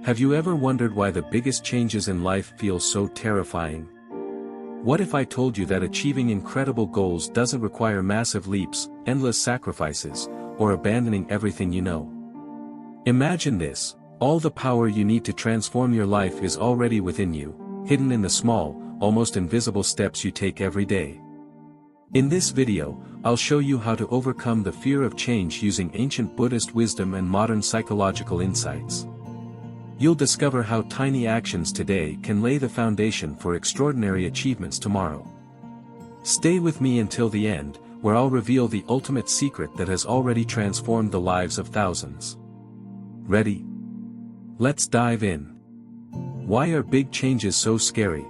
Have you ever wondered why the biggest changes in life feel so terrifying? What if I told you that achieving incredible goals doesn't require massive leaps, endless sacrifices, or abandoning everything you know? Imagine this: all the power you need to transform your life is already within you, hidden in the small, almost invisible steps you take every day. In this video, I'll show you how to overcome the fear of change using ancient Buddhist wisdom and modern psychological insights. You'll discover how tiny actions today can lay the foundation for extraordinary achievements tomorrow. Stay with me until the end, where I'll reveal the ultimate secret that has already transformed the lives of thousands. Ready? Let's dive in. Why are big changes so scary?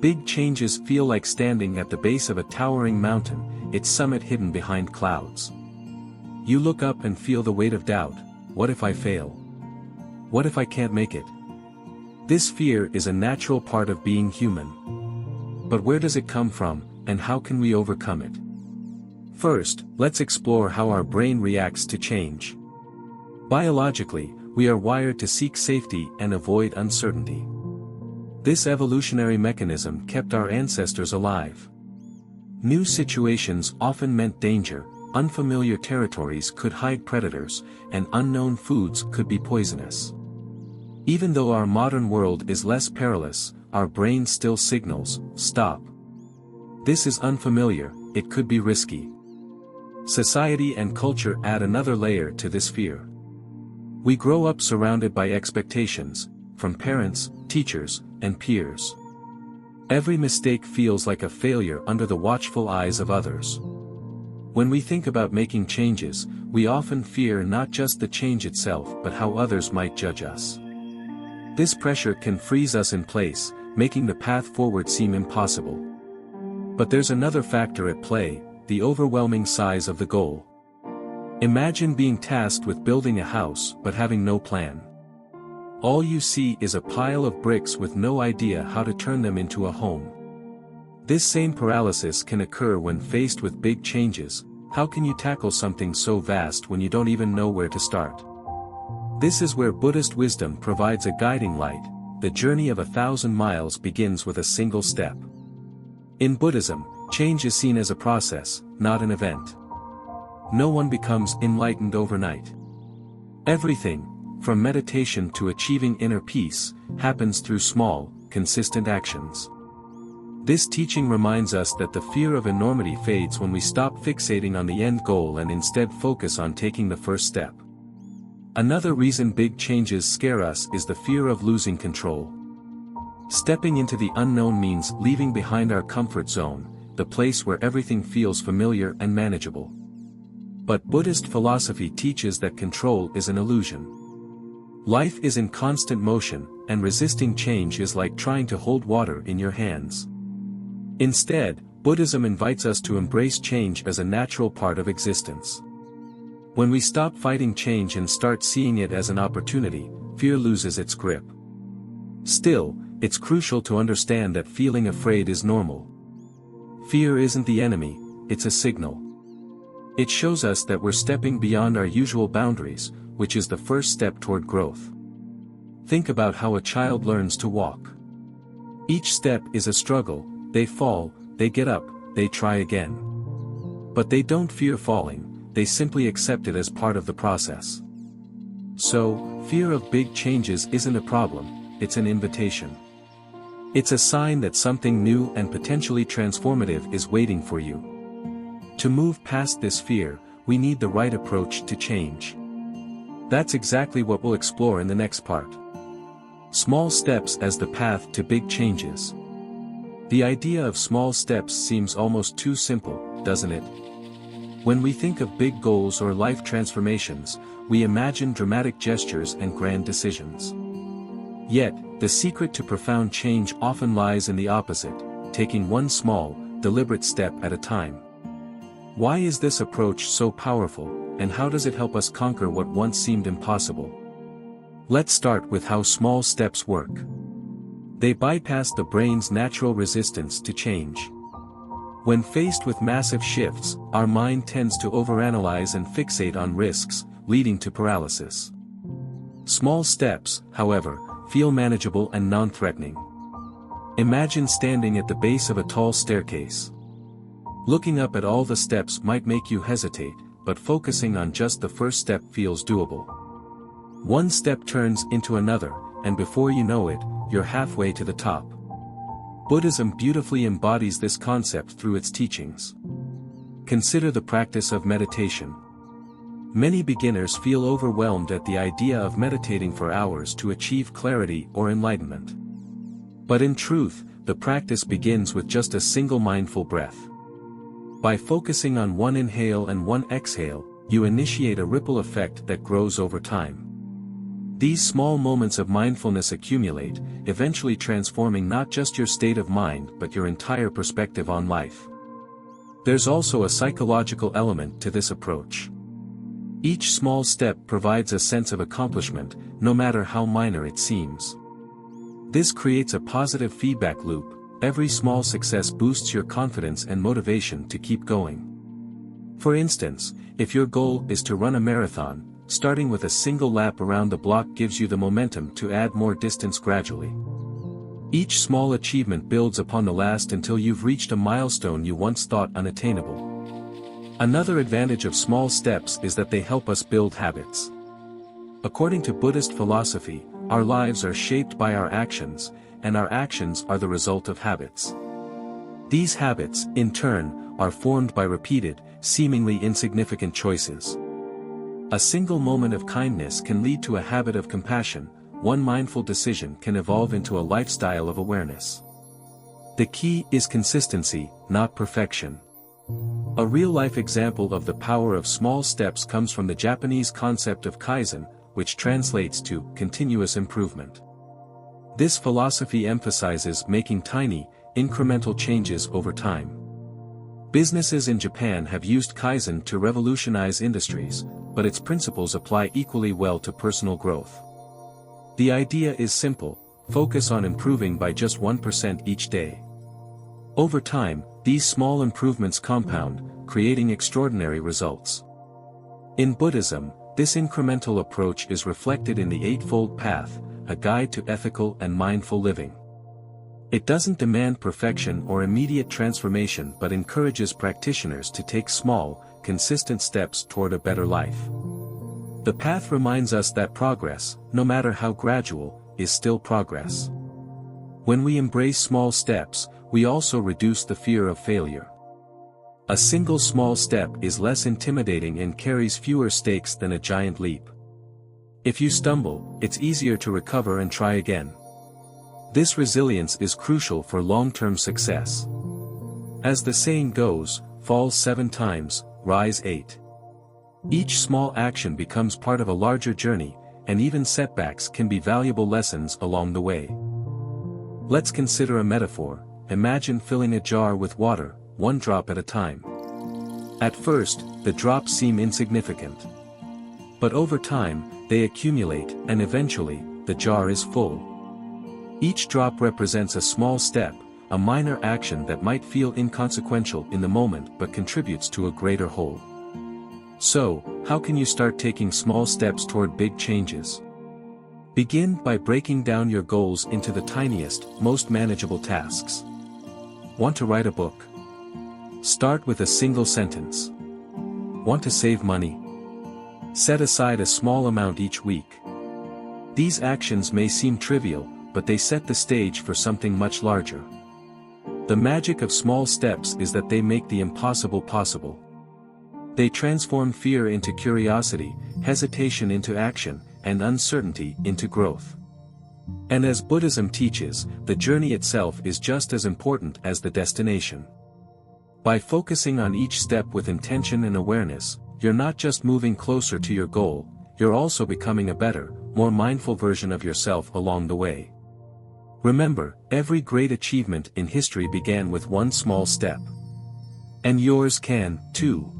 Big changes feel like standing at the base of a towering mountain, its summit hidden behind clouds. You look up and feel the weight of doubt. What if I fail? What if I can't make it? This fear is a natural part of being human. But where does it come from, and how can we overcome it? First, let's explore how our brain reacts to change. Biologically, we are wired to seek safety and avoid uncertainty. This evolutionary mechanism kept our ancestors alive. New situations often meant danger, unfamiliar territories could hide predators, and unknown foods could be poisonous. Even though our modern world is less perilous, our brain still signals, stop. This is unfamiliar, it could be risky. Society and culture add another layer to this fear. We grow up surrounded by expectations, from parents, teachers, and peers. Every mistake feels like a failure under the watchful eyes of others. When we think about making changes, we often fear not just the change itself but how others might judge us. This pressure can freeze us in place, making the path forward seem impossible. But there's another factor at play: the overwhelming size of the goal. Imagine being tasked with building a house but having no plan. All you see is a pile of bricks with no idea how to turn them into a home. This same paralysis can occur when faced with big changes. How can you tackle something so vast when you don't even know where to start? This is where Buddhist wisdom provides a guiding light. The journey of 1,000 miles begins with a single step. In Buddhism, change is seen as a process, not an event. No one becomes enlightened overnight. Everything, from meditation to achieving inner peace, happens through small, consistent actions. This teaching reminds us that the fear of enormity fades when we stop fixating on the end goal and instead focus on taking the first step. Another reason big changes scare us is the fear of losing control. Stepping into the unknown means leaving behind our comfort zone, the place where everything feels familiar and manageable. But Buddhist philosophy teaches that control is an illusion. Life is in constant motion, and resisting change is like trying to hold water in your hands. Instead, Buddhism invites us to embrace change as a natural part of existence. When we stop fighting change and start seeing it as an opportunity, fear loses its grip. Still, it's crucial to understand that feeling afraid is normal. Fear isn't the enemy, it's a signal. It shows us that we're stepping beyond our usual boundaries, which is the first step toward growth. Think about how a child learns to walk. Each step is a struggle. They fall, they get up, they try again. But they don't fear falling, they simply accept it as part of the process. So, fear of big changes isn't a problem, it's an invitation. It's a sign that something new and potentially transformative is waiting for you. To move past this fear, we need the right approach to change. That's exactly what we'll explore in the next part. Small steps as the path to big changes. The idea of small steps seems almost too simple, doesn't it? When we think of big goals or life transformations, we imagine dramatic gestures and grand decisions. Yet, the secret to profound change often lies in the opposite, taking one small, deliberate step at a time. Why is this approach so powerful, and how does it help us conquer what once seemed impossible? Let's start with how small steps work. They bypass the brain's natural resistance to change. When faced with massive shifts, our mind tends to overanalyze and fixate on risks, leading to paralysis. Small steps, however, feel manageable and non-threatening. Imagine standing at the base of a tall staircase. Looking up at all the steps might make you hesitate, but focusing on just the first step feels doable. One step turns into another, and before you know it, you're halfway to the top. Buddhism beautifully embodies this concept through its teachings. Consider the practice of meditation. Many beginners feel overwhelmed at the idea of meditating for hours to achieve clarity or enlightenment. But in truth, the practice begins with just a single mindful breath. By focusing on one inhale and one exhale, you initiate a ripple effect that grows over time. These small moments of mindfulness accumulate, eventually transforming not just your state of mind but your entire perspective on life. There's also a psychological element to this approach. Each small step provides a sense of accomplishment, no matter how minor it seems. This creates a positive feedback loop. Every small success boosts your confidence and motivation to keep going. For instance, if your goal is to run a marathon, starting with a single lap around the block gives you the momentum to add more distance gradually. Each small achievement builds upon the last until you've reached a milestone you once thought unattainable. Another advantage of small steps is that they help us build habits. According to Buddhist philosophy, our lives are shaped by our actions, and our actions are the result of habits. These habits, in turn, are formed by repeated, seemingly insignificant choices. A single moment of kindness can lead to a habit of compassion. One mindful decision can evolve into a lifestyle of awareness. The key is consistency, not perfection. A real-life example of the power of small steps comes from the Japanese concept of kaizen, which translates to continuous improvement. This philosophy emphasizes making tiny, incremental changes over time. Businesses in Japan have used kaizen to revolutionize industries, but its principles apply equally well to personal growth. The idea is simple: focus on improving by just 1% each day. Over time, these small improvements compound, creating extraordinary results. In Buddhism, this incremental approach is reflected in the Eightfold Path, a guide to ethical and mindful living. It doesn't demand perfection or immediate transformation but encourages practitioners to take small, consistent steps toward a better life. The path reminds us that progress, no matter how gradual, is still progress. When we embrace small steps, we also reduce the fear of failure. A single small step is less intimidating and carries fewer stakes than a giant leap. If you stumble, it's easier to recover and try again. This resilience is crucial for long-term success. As the saying goes, fall 7 times, rise 8. Each small action becomes part of a larger journey, and even setbacks can be valuable lessons along the way. Let's consider a metaphor. Imagine filling a jar with water, one drop at a time. At first, the drops seem insignificant. But over time, they accumulate, and eventually, the jar is full. Each drop represents a small step, a minor action that might feel inconsequential in the moment but contributes to a greater whole. So, how can you start taking small steps toward big changes? Begin by breaking down your goals into the tiniest, most manageable tasks. Want to write a book? Start with a single sentence. Want to save money? Set aside a small amount each week. These actions may seem trivial, but they set the stage for something much larger. The magic of small steps is that they make the impossible possible. They transform fear into curiosity, hesitation into action, and uncertainty into growth. And as Buddhism teaches, the journey itself is just as important as the destination. By focusing on each step with intention and awareness, you're not just moving closer to your goal, you're also becoming a better, more mindful version of yourself along the way. Remember, every great achievement in history began with one small step. And yours can, too.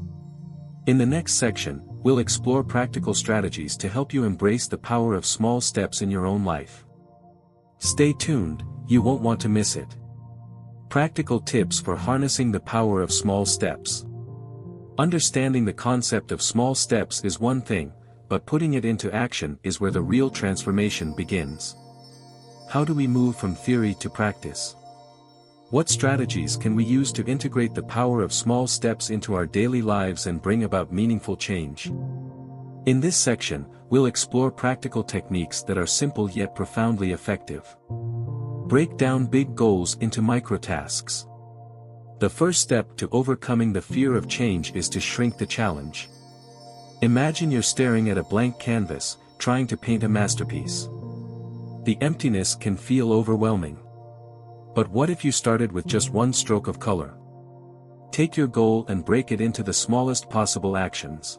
In the next section, we'll explore practical strategies to help you embrace the power of small steps in your own life. Stay tuned, you won't want to miss it. Practical tips for harnessing the power of small steps. Understanding the concept of small steps is one thing, but putting it into action is where the real transformation begins. How do we move from theory to practice? What strategies can we use to integrate the power of small steps into our daily lives and bring about meaningful change? In this section, we'll explore practical techniques that are simple yet profoundly effective. Break down big goals into micro-tasks. The first step to overcoming the fear of change is to shrink the challenge. Imagine you're staring at a blank canvas, trying to paint a masterpiece. The emptiness can feel overwhelming. But what if you started with just one stroke of color? Take your goal and break it into the smallest possible actions.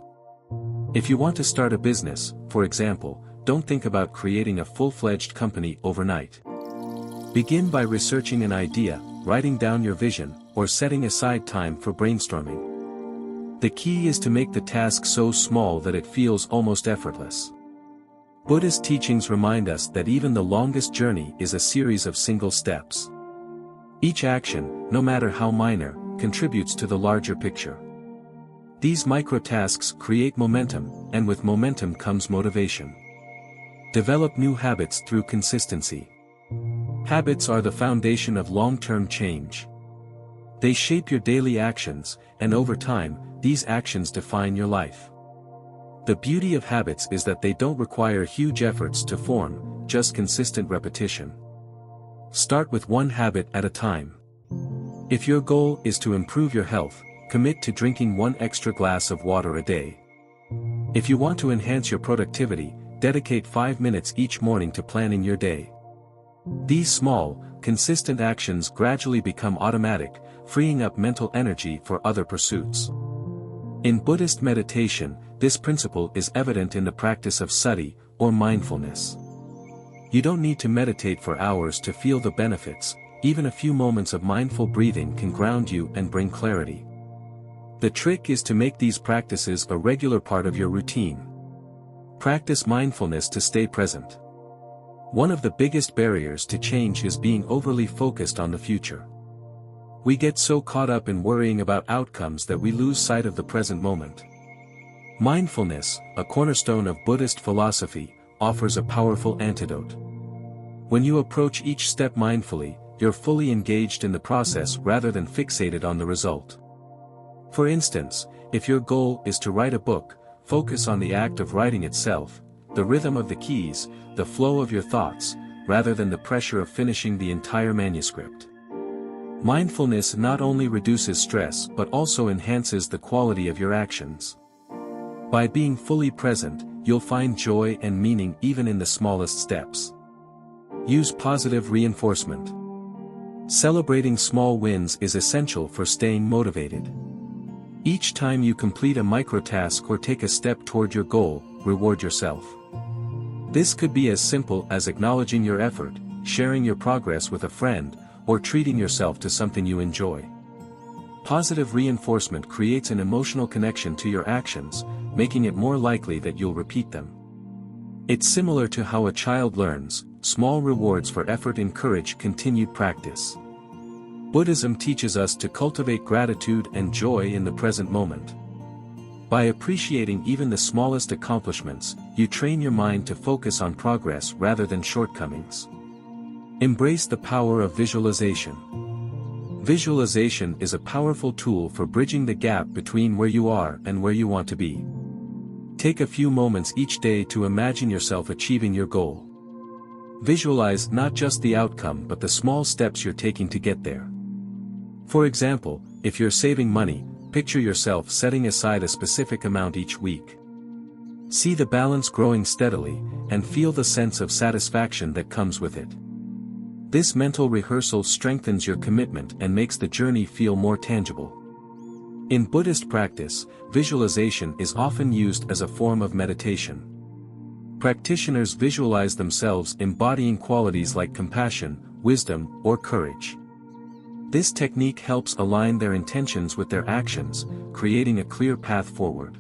If you want to start a business, for example, don't think about creating a full-fledged company overnight. Begin by researching an idea, writing down your vision, or setting aside time for brainstorming. The key is to make the task so small that it feels almost effortless. Buddhist teachings remind us that even the longest journey is a series of single steps. Each action, no matter how minor, contributes to the larger picture. These micro-tasks create momentum, and with momentum comes motivation. Develop new habits through consistency. Habits are the foundation of long-term change. They shape your daily actions, and over time, these actions define your life. The beauty of habits is that they don't require huge efforts to form, just consistent repetition. Start with one habit at a time. If your goal is to improve your health, commit to drinking 1 extra glass of water a day. If you want to enhance your productivity, dedicate 5 minutes each morning to planning your day. These small, consistent actions gradually become automatic, freeing up mental energy for other pursuits. In Buddhist meditation, this principle is evident in the practice of sati, or mindfulness. You don't need to meditate for hours to feel the benefits, even a few moments of mindful breathing can ground you and bring clarity. The trick is to make these practices a regular part of your routine. Practice mindfulness to stay present. One of the biggest barriers to change is being overly focused on the future. We get so caught up in worrying about outcomes that we lose sight of the present moment. Mindfulness, a cornerstone of Buddhist philosophy, offers a powerful antidote. When you approach each step mindfully, you're fully engaged in the process rather than fixated on the result. For instance, if your goal is to write a book, focus on the act of writing itself, the rhythm of the keys, the flow of your thoughts, rather than the pressure of finishing the entire manuscript. Mindfulness not only reduces stress but also enhances the quality of your actions. By being fully present, you'll find joy and meaning even in the smallest steps. Use positive reinforcement. Celebrating small wins is essential for staying motivated. Each time you complete a microtask or take a step toward your goal, reward yourself. This could be as simple as acknowledging your effort, sharing your progress with a friend, or treating yourself to something you enjoy. Positive reinforcement creates an emotional connection to your actions, making it more likely that you'll repeat them. It's similar to how a child learns, small rewards for effort encourage continued practice. Buddhism teaches us to cultivate gratitude and joy in the present moment. By appreciating even the smallest accomplishments, you train your mind to focus on progress rather than shortcomings. Embrace the power of visualization. Visualization is a powerful tool for bridging the gap between where you are and where you want to be. Take a few moments each day to imagine yourself achieving your goal. Visualize not just the outcome but the small steps you're taking to get there. For example, if you're saving money, picture yourself setting aside a specific amount each week. See the balance growing steadily, and feel the sense of satisfaction that comes with it. This mental rehearsal strengthens your commitment and makes the journey feel more tangible. In Buddhist practice, visualization is often used as a form of meditation. Practitioners visualize themselves embodying qualities like compassion, wisdom, or courage. This technique helps align their intentions with their actions, creating a clear path forward.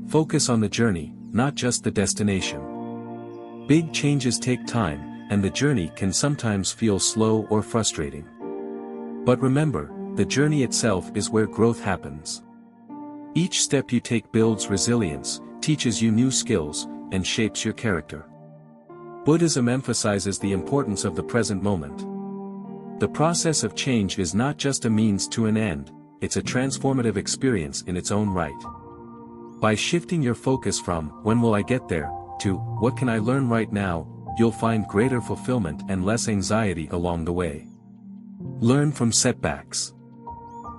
Focus on the journey, not just the destination. Big changes take time, and the journey can sometimes feel slow or frustrating. But remember, the journey itself is where growth happens. Each step you take builds resilience, teaches you new skills, and shapes your character. Buddhism emphasizes the importance of the present moment. The process of change is not just a means to an end, it's a transformative experience in its own right. By shifting your focus from, "When will I get there?" to, "What can I learn right now?" you'll find greater fulfillment and less anxiety along the way. Learn from setbacks.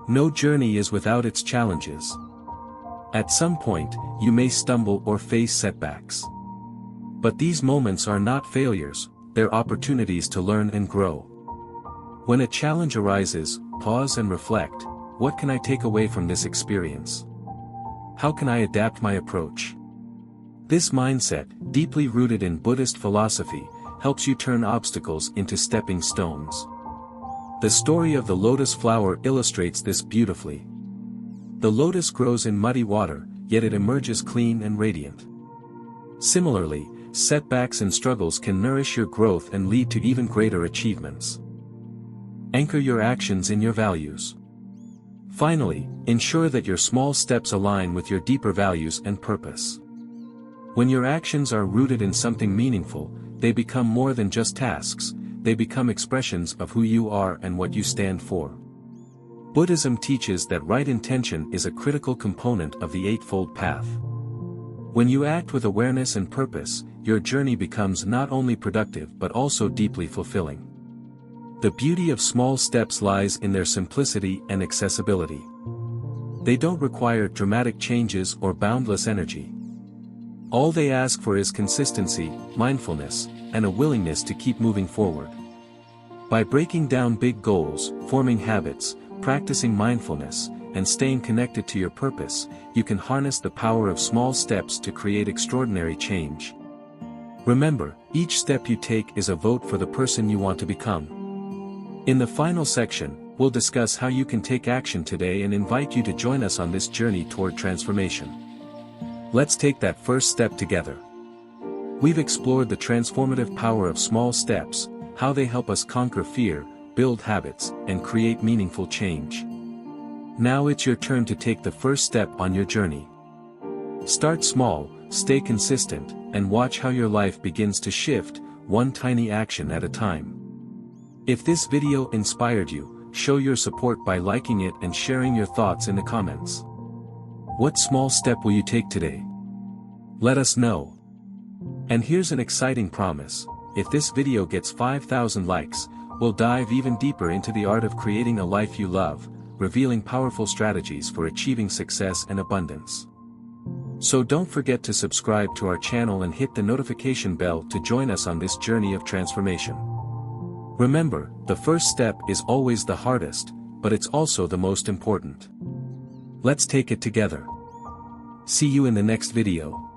No journey is without its challenges. At some point, you may stumble or face setbacks. But these moments are not failures, they're opportunities to learn and grow. When a challenge arises, pause and reflect. What can I take away from this experience? How can I adapt my approach? This mindset, deeply rooted in Buddhist philosophy, helps you turn obstacles into stepping stones. The story of the lotus flower illustrates this beautifully. The lotus grows in muddy water, yet it emerges clean and radiant. Similarly, setbacks and struggles can nourish your growth and lead to even greater achievements. Anchor your actions in your values. Finally, ensure that your small steps align with your deeper values and purpose. When your actions are rooted in something meaningful, they become more than just tasks, they become expressions of who you are and what you stand for. Buddhism teaches that right intention is a critical component of the Eightfold Path. When you act with awareness and purpose, your journey becomes not only productive but also deeply fulfilling. The beauty of small steps lies in their simplicity and accessibility. They don't require dramatic changes or boundless energy. All they ask for is consistency, mindfulness, and a willingness to keep moving forward. By breaking down big goals, forming habits, practicing mindfulness, and staying connected to your purpose, you can harness the power of small steps to create extraordinary change. Remember, each step you take is a vote for the person you want to become. In the final section, we'll discuss how you can take action today and invite you to join us on this journey toward transformation. Let's take that first step together. We've explored the transformative power of small steps, how they help us conquer fear, build habits, and create meaningful change. Now it's your turn to take the first step on your journey. Start small, stay consistent, and watch how your life begins to shift, one tiny action at a time. If this video inspired you, show your support by liking it and sharing your thoughts in the comments. What small step will you take today? Let us know. And here's an exciting promise: if this video gets 5,000 likes, we'll dive even deeper into the art of creating a life you love, revealing powerful strategies for achieving success and abundance. So don't forget to subscribe to our channel and hit the notification bell to join us on this journey of transformation. Remember, the first step is always the hardest, but it's also the most important. Let's take it together. See you in the next video.